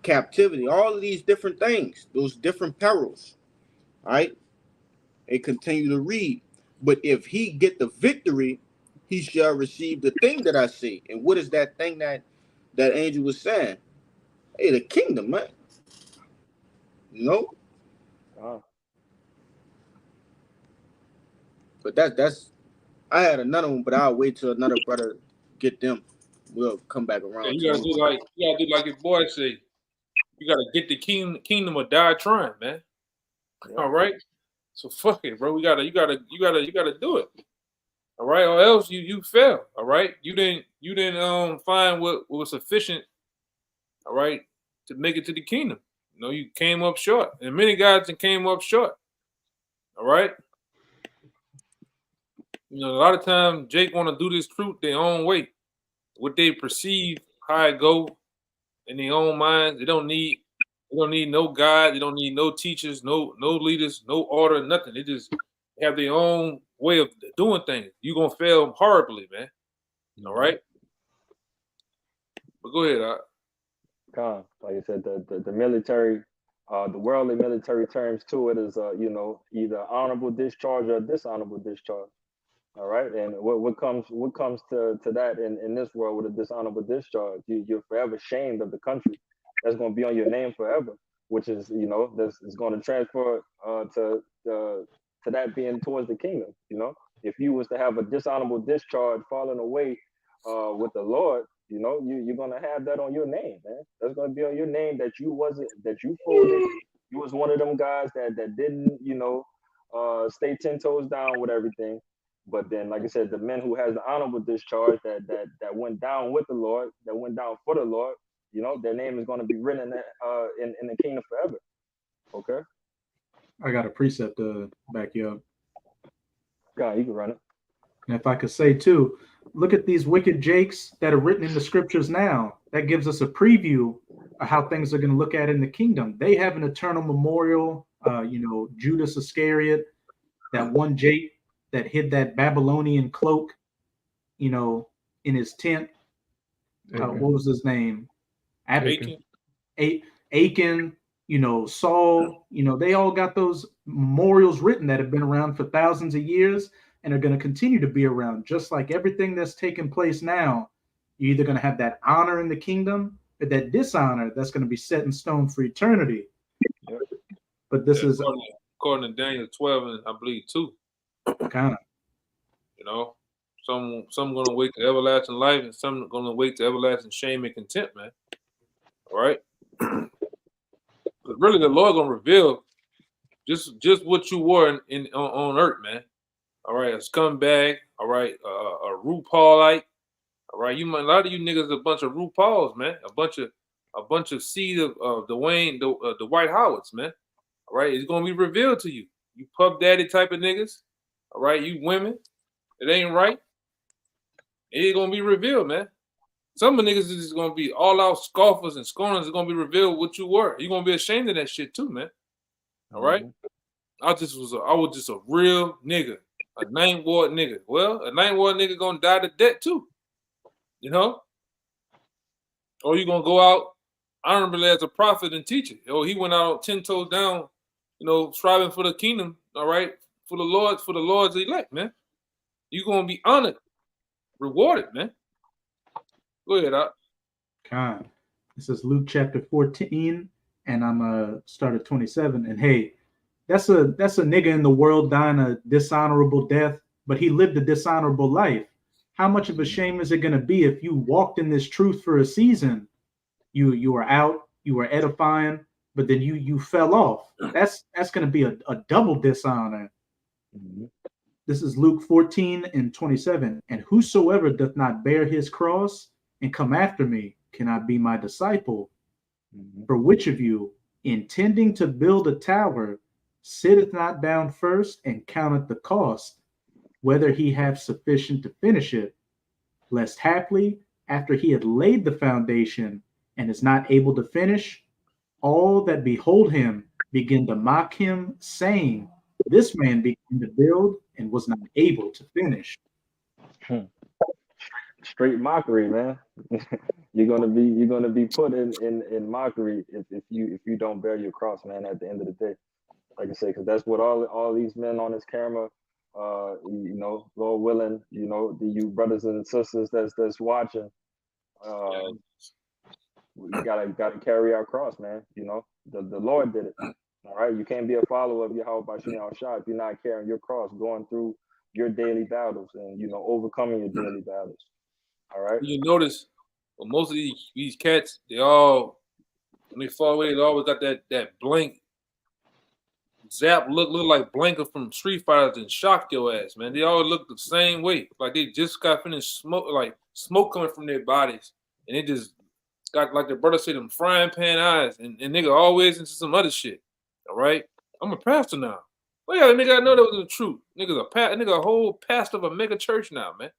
captivity, all of these different things, those different perils. All right, and continue to read. "But if he get the victory, he shall receive the thing that I say." And what is that thing that angel was saying? Hey, the kingdom, man. But that's I had another one, but I'll wait till another brother get them. We'll come back around. Yeah, you gotta do like your boy say. You gotta get the kingdom or die trying, man. Yeah. All right. So fuck it, bro. You gotta do it. All right, or else you fail. All right. You didn't find what was sufficient. All right, to make it to the kingdom. You came up short, and many guys came up short. All right. A lot of times Jake want to do this truth their own way, what they perceive, how it go in their own minds. They don't need no guide. They don't need no teachers, no leaders, no order, nothing. They just have their own way of doing things. You're gonna fail horribly, man. All right. But go ahead, Like I said, the military, the worldly military terms to it is, you know, either honorable discharge or dishonorable discharge. All right, and what comes to that in this world with a dishonorable discharge? You're forever shamed of the country. That's going to be on your name forever, which is, you know, this is going to transfer to that being towards the kingdom. You know, if you was to have a dishonorable discharge falling away with the Lord, you know, you're going to have that on your name, man. That's going to be on your name that you folded. You was one of them guys that didn't, you know, stay 10 toes down with everything. But then, like I said, the men who has the honorable discharge that went down with the Lord, that went down for the Lord, you know, their name is going to be written in the kingdom forever. Okay. I got a precept to back you up. God, you can run it. And if I could say too, look at these wicked jakes that are written in the scriptures now. That gives us a preview of how things are going to look at in the kingdom. They have an eternal memorial. You know, Judas Iscariot, that one Jake that hid that Babylonian cloak, you know, in his tent. What was his name? Achan. Achan, you know, Saul, you know, they all got those memorials written that have been around for thousands of years and are going to continue to be around. Just like everything that's taking place now, you're either going to have that honor in the kingdom or that dishonor that's going to be set in stone for eternity. Yep. But this is according to Daniel 12, and I believe 2. Kind of. You know, some going to wait to everlasting life, and some going to wait to everlasting shame and contempt, man. All right. But really, the Lord going to reveal just what you were on earth, man. All right, a scumbag. All right, a RuPaulite. All right, a lot of you niggas a bunch of RuPauls, man. A bunch of seed of Dwayne, the White Howards, man. All right, it's gonna be revealed to you. You puff daddy type of niggas. All right, you women, it ain't right. It's gonna be revealed, man. Some of the niggas is just gonna be all out scoffers and scorners. It's gonna be revealed what you were. You're gonna be ashamed of that shit too, man. All right. I was just a real nigga, a ninth ward nigga. Well, a ninth ward nigga gonna die to debt too, you know. Or you gonna go out honorably as a prophet and teacher. Oh, he went out 10 toes down, you know, striving for the kingdom. All right, for the Lord's elect, man. You gonna be honored, rewarded, man. Go ahead, Doc. God. This is Luke chapter 14, and I'm start at 27. And hey, that's a nigga in the world dying a dishonorable death, but he lived a dishonorable life. How much of a shame is it going to be if you walked in this truth for a season? You were out, you were edifying, but then you fell off. That's going to be a double dishonor. Mm-hmm. This is Luke 14 and 27. And whosoever doth not bear his cross and come after me cannot be my disciple. Mm-hmm. For which of you, intending to build a tower, sitteth not down first and counteth the cost, whether he have sufficient to finish it, lest haply, after he had laid the foundation and is not able to finish, all that behold him begin to mock him, saying, this man began to build and was not able to finish. Straight mockery, man. You're gonna be put in mockery if you don't bear your cross, man. At the end of the day, like I say, because that's what all these men on this camera, you know, Lord willing, you know, you brothers and sisters that's watching, we gotta carry our cross, man. You know, the Lord did it. All right, you can't be a follower of Yahweh Bashim Al-Shah if you're not carrying your cross, going through your daily battles and, you know, overcoming your daily battles. All right. You notice, well, most of these cats, they all, when they fall away, they always got that blank zap look like Blanca from Street Fighter and shock your ass, man. They all look the same way, like they just got finished smoke coming from their bodies, and they just got, like the brother said, them frying pan eyes, and nigga always into some other shit. All right, I'm a pastor now. Well, yeah, nigga, I know that was the truth. Nigga, a whole pastor of a mega church now, man.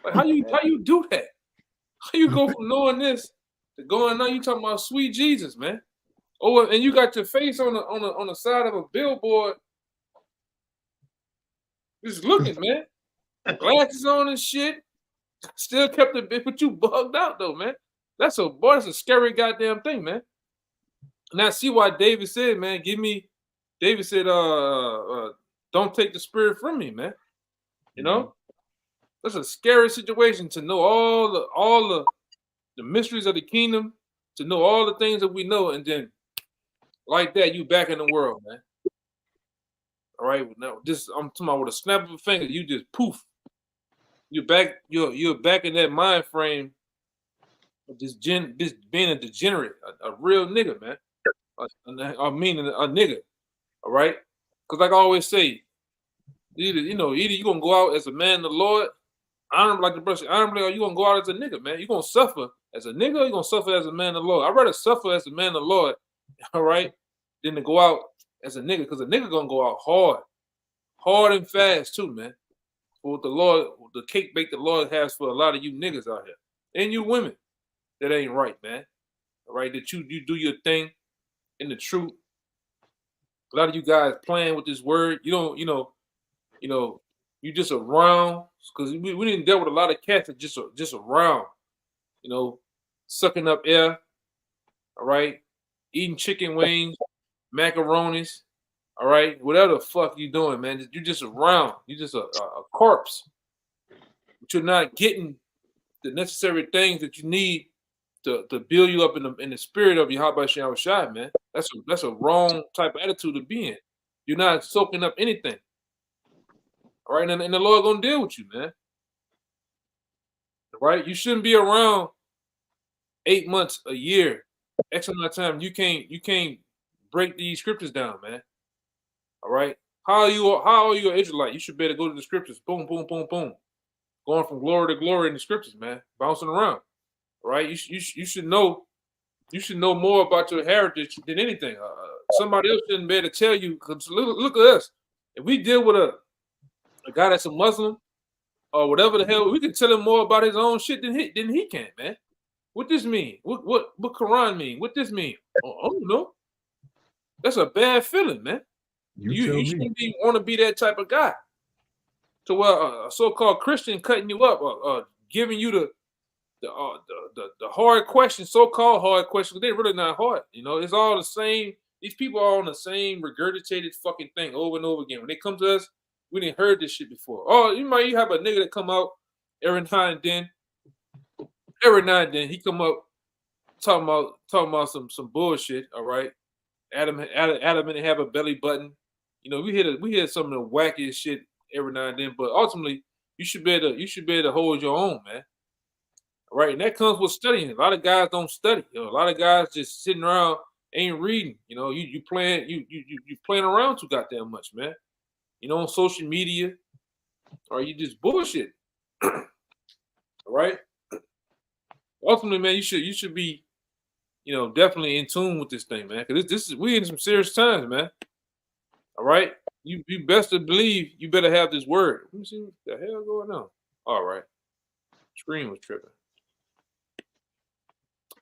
Like how you do that? How you go from knowing this to going now? You talking about sweet Jesus, man? Oh, and you got your face on the side of a billboard, just looking, man. Glasses on and shit. Still kept it, but you bugged out though, man. That's a scary goddamn thing, man. And I see why David said, man, David said, don't take the spirit from me, man. You know, that's a scary situation to know all the mysteries of the kingdom, to know all the things that we know, and then like that, you back in the world, man. All right, now I'm talking about with a snap of a finger, you just poof. You're back in that mind frame of this being a degenerate, a real nigga, man. I mean a nigga. All right? Because like I always say, either you're gonna go out as a man of the Lord, honorably, like the brother, honorably, or you're gonna go out as a nigga, man. You're gonna suffer as a nigga, or you're gonna suffer as a man of the Lord. I'd rather suffer as a man of the Lord, all right, than to go out as a nigga, because a nigga gonna go out hard and fast too, man. For what the cake bake the Lord has for a lot of you niggas out here. And you women that ain't right, man. All right, that you do your thing in the truth. A lot of you guys playing with this word. You don't, you just around, because we didn't deal with a lot of cats that just around, sucking up air, all right, eating chicken wings, macaronis, all right, whatever the fuck you doing, man. You just around. You just a corpse. But you're not getting the necessary things that you need to build you up in the spirit of Yahweh Shem Shai, man. That's a wrong type of attitude to be in. You're not soaking up anything. All right, and the Lord gonna deal with you, man. All right, you shouldn't be around 8 months, a year, X amount of time. You can't break these scriptures down, man. All right, how are you an Israelite? You should be able to go to the scriptures, boom, boom, boom, boom, going from glory to glory in the scriptures, man, bouncing around. All right, you should know. You should know more about your heritage than anything. Somebody else shouldn't be able to tell you. Cause look at us. If we deal with a guy that's a Muslim or whatever the hell, we can tell him more about his own shit than he can, man. What this mean? What Quran mean? What this mean? I don't know. That's a bad feeling, man. You shouldn't want to be that type of guy. To where a so-called Christian cutting you up, giving you the hard questions, so-called hard questions. They're really not hard. It's all the same. These people are on the same regurgitated fucking thing over and over again. When they come to us, we didn't heard this shit before. Oh, you have a nigga that come out every now and then. Every now and then he come up talking about some bullshit. All right, Adam didn't have a belly button. We hear some of the wackiest shit every now and then. But ultimately, you should be able to hold your own, man. All right, and that comes with studying. A lot of guys don't study. A lot of guys just sitting around ain't reading. You playing around too goddamn much, man. On social media, or you just bullshit. All right. Ultimately, man, you should be, definitely in tune with this thing, man. Because we in some serious times, man. All right. You best to believe you better have this word. Let me see what the hell going on. All right. Screen was tripping.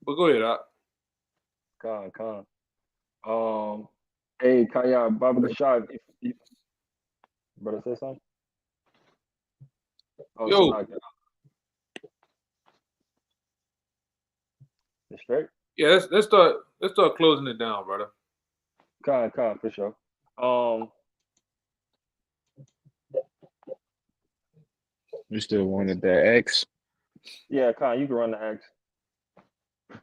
But go ahead, Doc. Con. Hey, Kaya, Baba Gashad, if brother say something? Oh, Yo. It's straight? Yeah, let's start closing it down, brother. Con, for sure. You still wanted that X? Yeah, Con, you can run the X.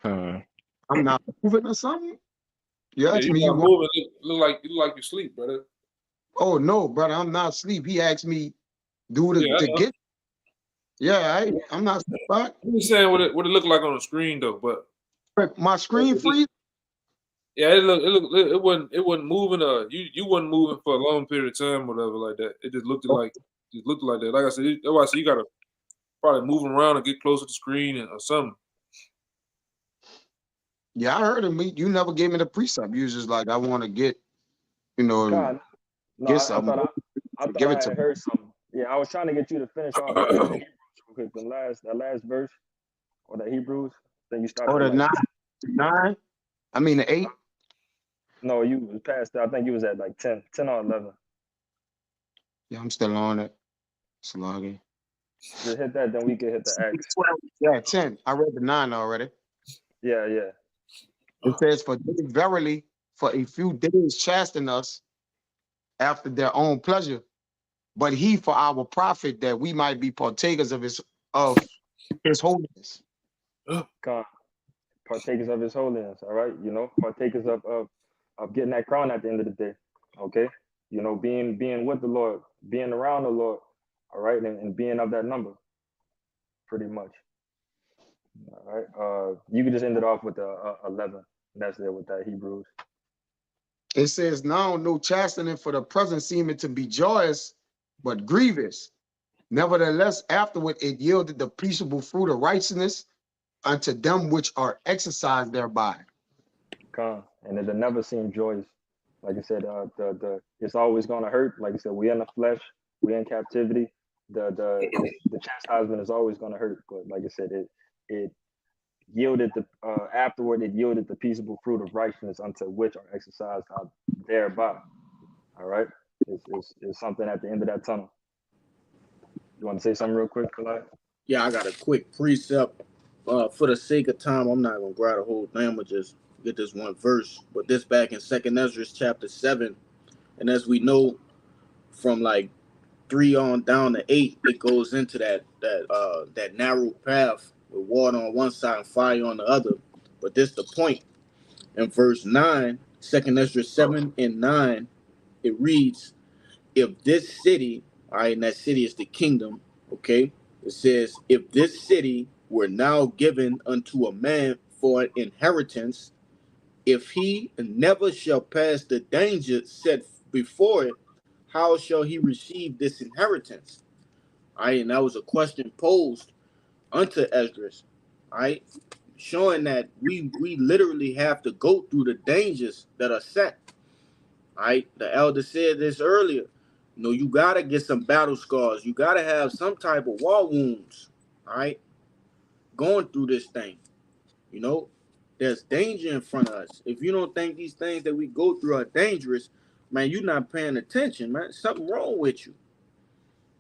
I'm not moving or something. You asked me. You moving. Look like you sleep, brother. Oh no, brother, I'm not asleep. He asked me, get. Yeah, I'm not back. I'm just saying what it looked like on the screen though, but my screen freeze. Yeah, it wasn't moving. You wasn't moving for a long period of time, whatever like that. It just looked like that. Like I said, that's why I said you gotta probably move around and get closer to the screen or something. Yeah, I heard him. You never gave me the precept. You was just like, I want to get, God, no, get something. I thought I had heard something. Yeah, I was trying to get you to finish off the Hebrews real quick. The last verse, or the Hebrews. Then you started. Oh, the 9. I mean the 8. No, you was past that. I think you was at like 10 or 11. Yeah, I'm still on it. Slogging. Just hit that, then we can hit the X. 12. Yeah, 10. I read the 9 already. Yeah, yeah. It says, for they verily for a few days chasten us after their own pleasure, but he for our profit, that we might be partakers of his holiness. Con, partakers of his holiness, all right? You know, partakers of getting that crown at the end of the day. Okay? You know, being with the Lord, being around the Lord, all right, and being of that number, pretty much. All right. You could just end it off with the 11. That's there with that Hebrews. It says, now no chastening for the present seeming to be joyous, but grievous. Nevertheless, afterward it yielded the peaceable fruit of righteousness unto them which are exercised thereby. Con, and it'll never seem joyous. Like I said, the it's always gonna hurt. Like I said, we in the flesh, we in captivity. The chastisement is always gonna hurt. But like I said, it yielded the afterward it yielded the peaceable fruit of righteousness unto which are exercised thereby. All right, it's something at the end of that tunnel. You want to say something real quick, Kalai? Yeah, I got a quick precept. For the sake of time, I'm not gonna grab the whole thing, but just get this one verse. But this back in 2nd Ezra chapter 7, and as we know from like 3 on down to 8, it goes into that narrow path with water on one side and fire on the other. But this the point. In verse 9, 2nd Ezra 7 and 9, it reads, if this city, all right, and that city is the kingdom, okay? It says, if this city were now given unto a man for an inheritance, if he never shall pass the danger set before it, how shall he receive this inheritance? All right, and that was a question posed unto Esdras, all right, showing that we literally have to go through the dangers that are set. All right, the elder said this earlier. You know, you gotta get some battle scars. You gotta have some type of war wounds. All right, going through this thing. You know, there's danger in front of us. If you don't think these things that we go through are dangerous, man, you're not paying attention, man. Something wrong with you.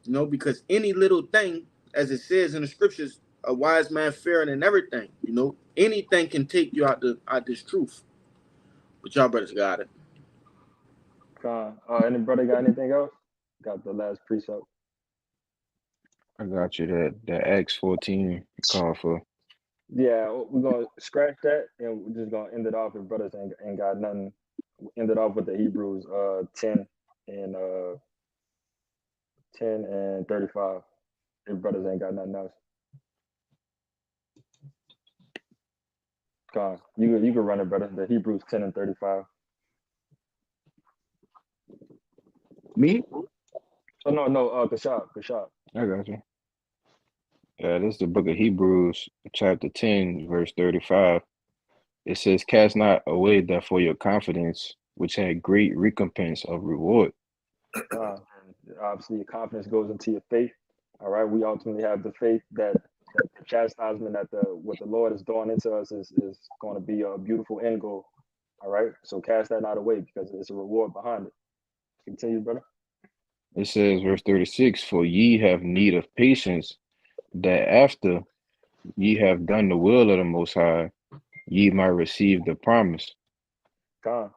You know, because any little thing, as it says in the scriptures, a wise man fearing and everything. You know, anything can take you out this truth. But y'all brothers got it. Con, any brother got anything else? Got the last precept. I got you. That Acts 14 call for. Yeah, we're gonna scratch that and we're just gonna end it off if brothers ain't got nothing. End it off with the Hebrews 10 and 35. If brothers ain't got nothing else. Con, you can run it, brother. The Hebrews 10 and 35. Me? Oh no, Kashab. I got you. This is the book of Hebrews, chapter 10, verse 35. It says, cast not away therefore your confidence, which had great recompense of reward. And obviously, your confidence goes into your faith. All right, we ultimately have the faith that the chastisement that what the Lord is doing into us is going to be a beautiful end goal. All right, so cast that not away because it's a reward behind it. Continue, brother. It says, verse 36, for ye have need of patience, that after ye have done the will of the Most High, ye might receive the promise. God,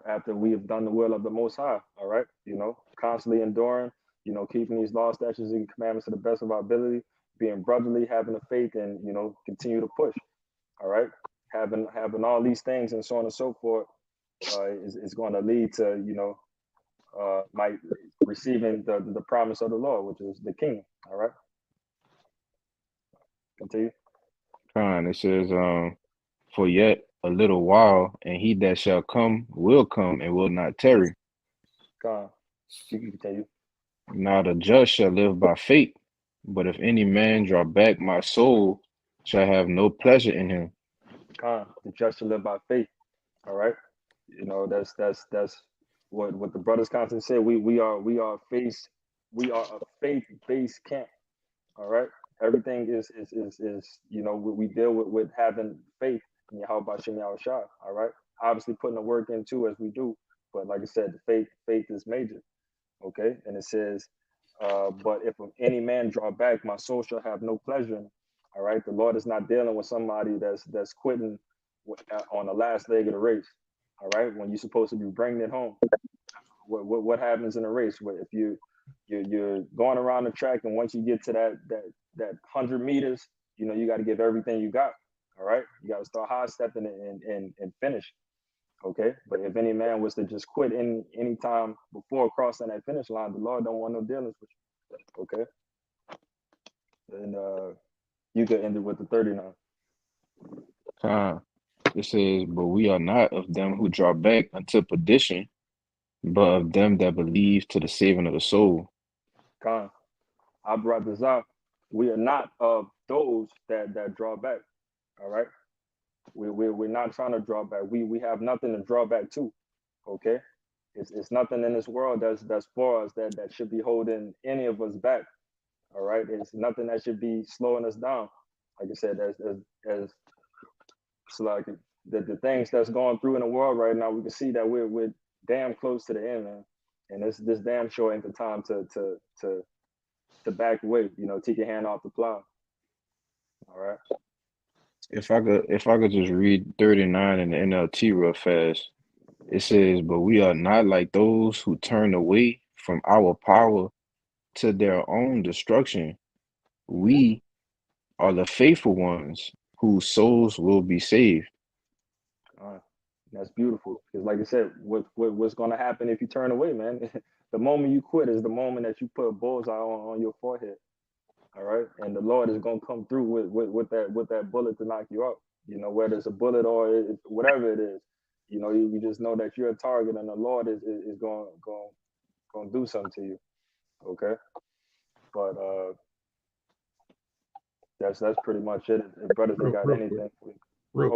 after we have done the will of the Most High, all right, you know, constantly enduring, you know, keeping these laws, statutes, and commandments to the best of our ability, being brotherly, having the faith, and you know, continue to push. All right, having all these things and so on and so forth is going to lead to might receiving the promise of the Lord, which is the kingdom. All right, continue. It says, for yet a little while, and he that shall come will come and will not tarry. God, you can continue. Now the just shall live by faith, but if any man draw back, my soul shall have no pleasure in him. God, the just shall live by faith. All right, you know that's what the brothers constantly say. We are a faith-based camp. All right, everything is you know we deal with having faith in Yahweh Shem Yahushua. All right, obviously putting the work in too as we do, but like I said, the faith is major. Okay, and it says, but if any man draw back, my soul shall have no pleasure in him. All right, the Lord is not dealing with somebody that's quitting on the last leg of the race. All right, when you're supposed to be bringing it home. What happens in a race? If you're going around the track, and once you get to that 100 meters, you know, you got to give everything you got. All right, you got to start high stepping and finish. Okay, but if any man was to just quit any time before crossing that finish line, the Lord don't want no dealings with you. Okay, and you could end it with the 39. It says, but we are not of them who draw back unto perdition, but of them that believe to the saving of the soul. I brought this up. We are not of those that draw back. All right, we're not trying to draw back. We have nothing to draw back to. Okay, it's nothing in this world that's for us that should be holding any of us back. All right, it's nothing that should be slowing us down. Like I said, as it's like the things that's going through in the world right now, we can see that we're damn close to the end, man. And this damn sure ain't the time to back away. You know, take your hand off the plow. All right. If I could just read 39 in the NLT real fast. It says, but we are not like those who turn away from our power to their own destruction. We are the faithful ones whose souls will be saved. That's beautiful. Because like I said, what's going to happen if you turn away, man? The moment you quit is the moment that you put a bullseye on your forehead. All right. And the Lord is going to come through with that bullet to knock you out. You know, whether it's a bullet or whatever it is, you know, you just know that you're a target and the Lord is going to do something to you. Okay. But that's pretty much it. If brothers ain't got anything. Real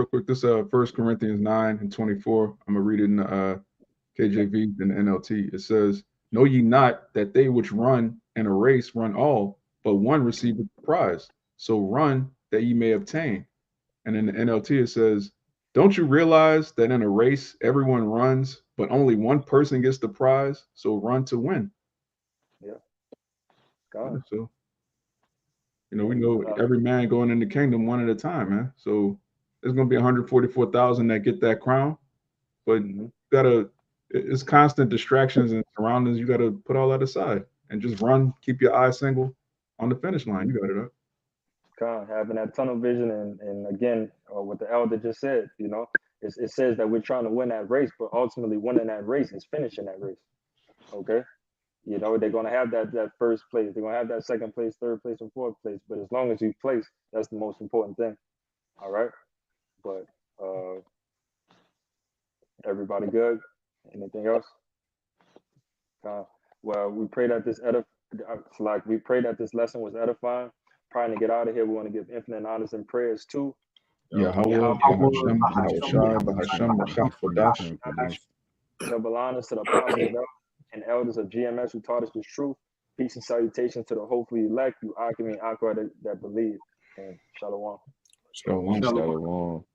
quick, this 1 Corinthians 9:24. I'm gonna read it in the KJV and the NLT. It says, know ye not that they which run in a race run all, but one receiveth the prize. So run that ye may obtain. And in the NLT it says, don't you realize that in a race everyone runs, but only one person gets the prize? So run to win. Yeah. So, you know, we know every man going in the kingdom one at a time, man. So there's gonna be 144,000 that get that crown, but it's constant distractions and surroundings. You gotta put all that aside and just run. Keep your eyes single on the finish line. You got it up. Having that tunnel vision, and again, what the elder just said, you know, it says that we're trying to win that race, but ultimately winning that race is finishing that race. Okay, you know, they're gonna have that first place, they're gonna have that second place, third place, and fourth place, but as long as you place, that's the most important thing. All right, but everybody good? Anything else? Well, we pray that this lesson was edifying. Trying to get out of here, we want to give infinite honors and prayers to Yahweh, double honors to the apostles and elders of GMS who taught us the truth. Peace and salutations to the hopefully elect, you Akim and Akbar that believe. And Shalom. Shalom.